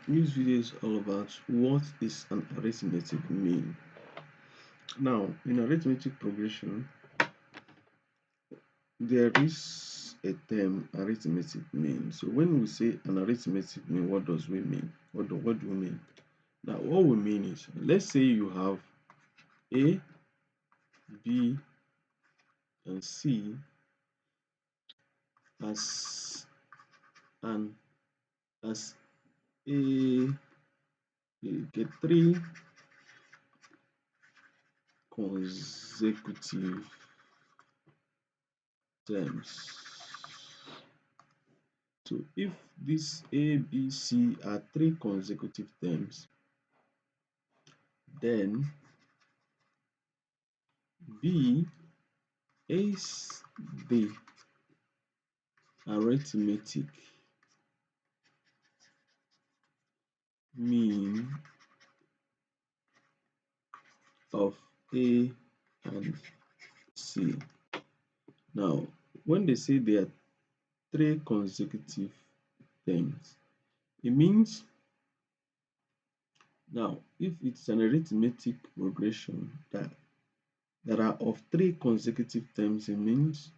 This video is all about what is an arithmetic mean. Now, in arithmetic progression, there is a term arithmetic mean. So when we say an arithmetic mean, what does we mean? What do we mean? Now, what we mean is, let's say you have A, B, and C as an as a you get three consecutive terms. So if this A, B, C are three consecutive terms, then B is the arithmetic mean of A and C. Now, when they say there are three consecutive terms, it means now if it's an arithmetic progression that are of three consecutive terms, it means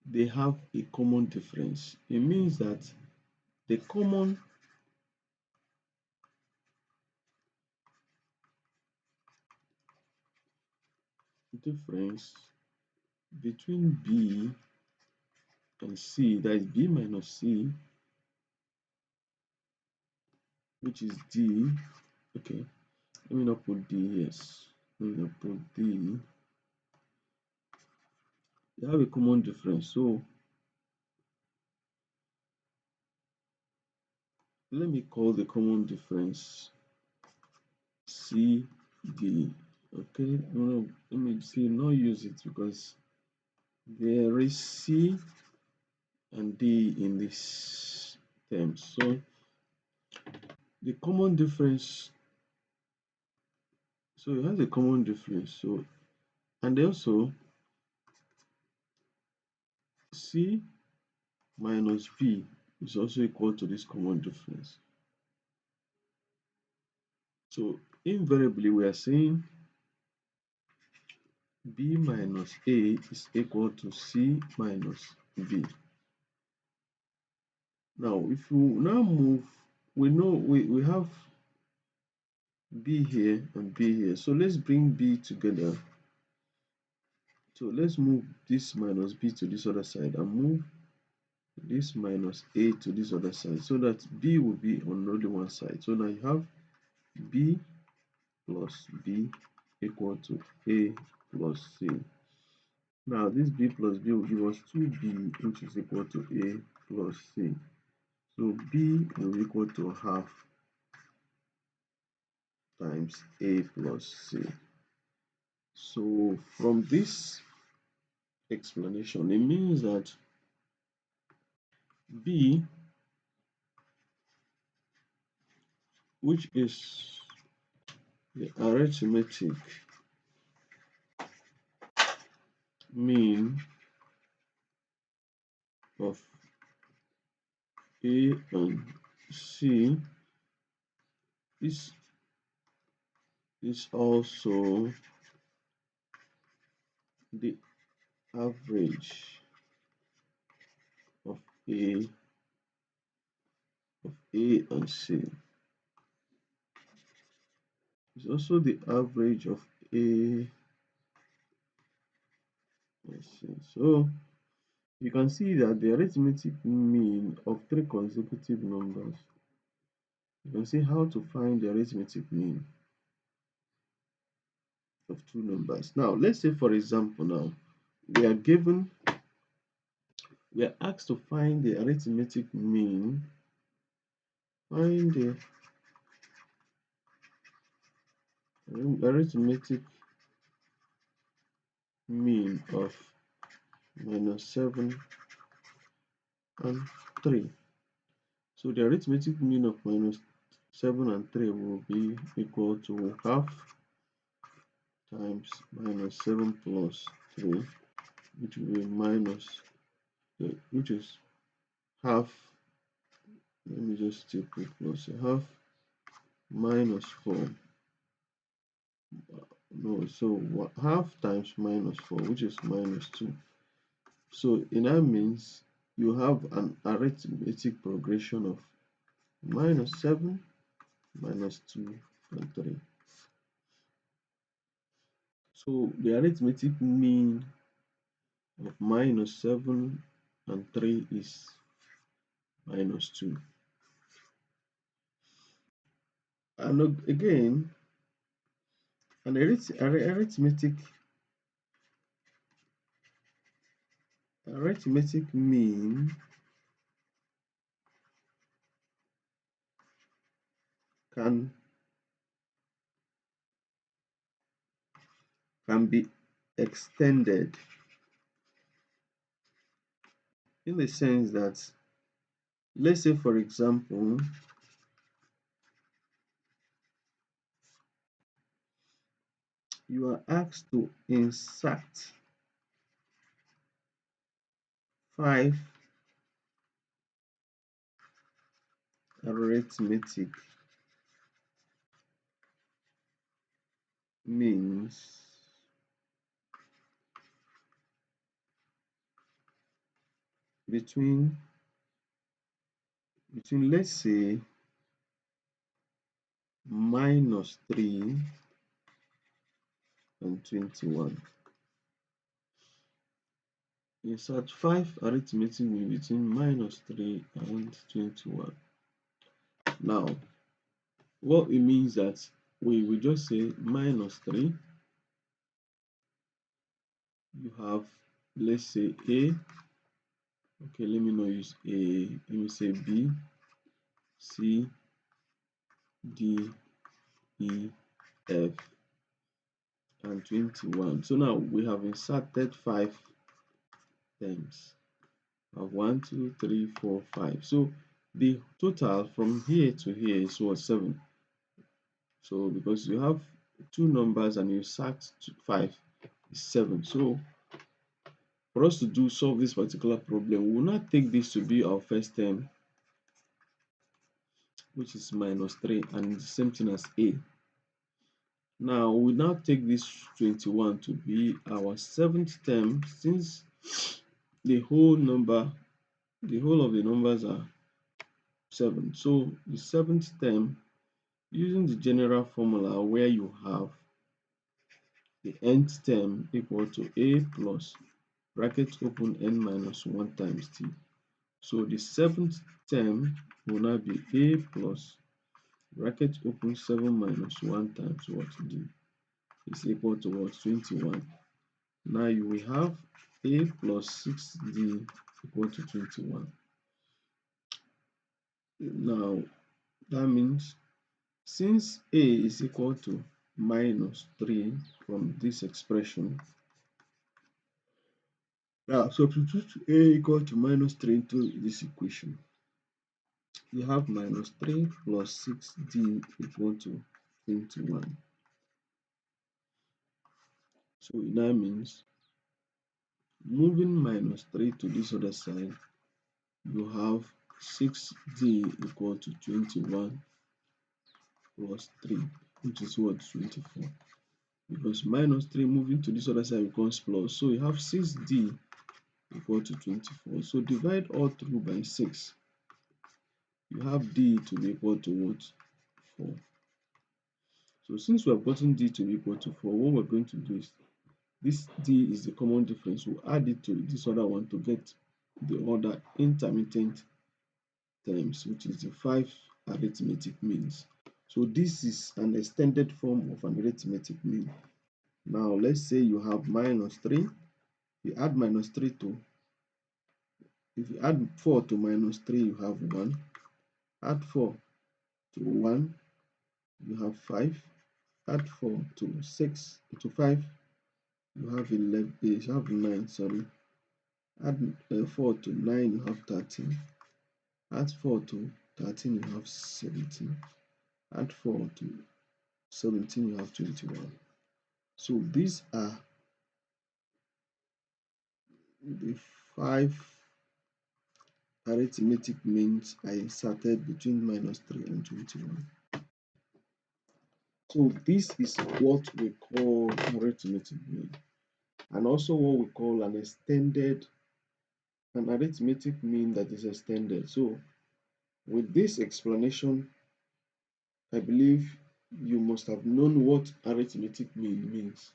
they have a common difference. It means that the common difference between B and C, that is B minus C, which is D. Okay, let me not put D, yes. Let me not put D. They have a common difference. So let me call the common difference CD. Okay, no, let me see, not use it because there is C and D in this term. So the common difference, so it has a common difference. So and also C minus B is also equal to this common difference. So invariably we are saying B minus A is equal to C minus B. Now if we now move, we know we have B here and B here. So let's bring B together. So let's move this minus B to this other side and move this minus A to this other side so that B will be on only one side. So now you have B plus B equal to A plus C. Now this B plus B will give us 2B, which is equal to A plus C. So B will equal to half times A plus C. So from this explanation, it means that B, which is the arithmetic mean of A and C, is also the average of A and C. It's also the average of A and C. So you can see that the arithmetic mean of three consecutive numbers, you can see how to find the arithmetic mean of two numbers. Now let's say for example, now we are given, we are asked to find the arithmetic mean, find the arithmetic mean of -7 and 3. So the arithmetic mean of -7 and 3 will be equal to half times -7 plus 3, which will be which is half. Let me just take it plus half minus 4. No, so half times minus 4, which is minus 2. So that means you have an arithmetic progression of minus 7, minus 2, and 3. So the arithmetic mean of minus 7 and 3 is minus 2. And again, an arithmetic mean can be extended in the sense that, let's say for example, you are asked to insert 5 arithmetic means between let's say minus 3 and 21. Insert 5 arithmetic mean between minus 3 and 21. Now, what it means that we will just say minus 3, you have, let's say A, okay, let me not use A, let me say B, C, D, E, F, and 21. So now we have inserted 5 terms. We have 1, 2, 3, 4, 5. So the total from here to here is what? 7. So because you have two numbers and you insert 5, is 7. So for us to solve this particular problem, we will not take this to be our first term, which is minus 3, and the same thing as A. Now we now take this 21 to be our seventh term, since the whole of the numbers are 7. So the seventh term, using the general formula where you have the nth term equal to A plus bracket open n minus 1 times t. So the seventh term will now be A plus bracket open 7 minus 1 times what? D is equal to what? 21. Now you will have A plus 6D equal to 21. Now that means since A is equal to minus 3 from this expression, now substitute A equal to minus 3 into this equation. You have minus 3 plus 6D equal to 21. So it now means moving minus 3 to this other side, you have 6D equal to 21 plus 3, which is what? 24. Because minus 3 moving to this other side becomes plus. So you have 6D equal to 24. So divide all through by 6. You have D to be equal to what? 4. So since we have gotten D to be equal to 4, what we're going to do is, this D is the common difference. We'll add it to this other one to get the other intermittent terms, which is the 5 arithmetic means. So this is an extended form of an arithmetic mean. Now let's say you have minus 3. You add minus 3 to, if you add 4 to minus 3, you have 1. Add 4 to 1, you have 5. Add 4 to 6 to 5, you have 11. You have 9. Sorry. Add 4 to 9, you have 13. Add 4 to 13, you have 17. Add 4 to 17, you have 21. So these are the 5 arithmetic means I inserted between minus 3 and 21. So this is what we call arithmetic mean, and also what we call an arithmetic mean that is extended. So with this explanation, I believe you must have known what arithmetic mean means.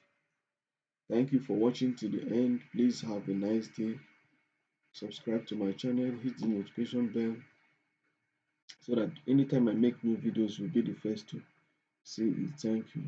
Thank you for watching to the end. Please have a nice day. Subscribe to my channel, hit the notification bell so that anytime I make new videos, you'll be the first to see it. Thank you.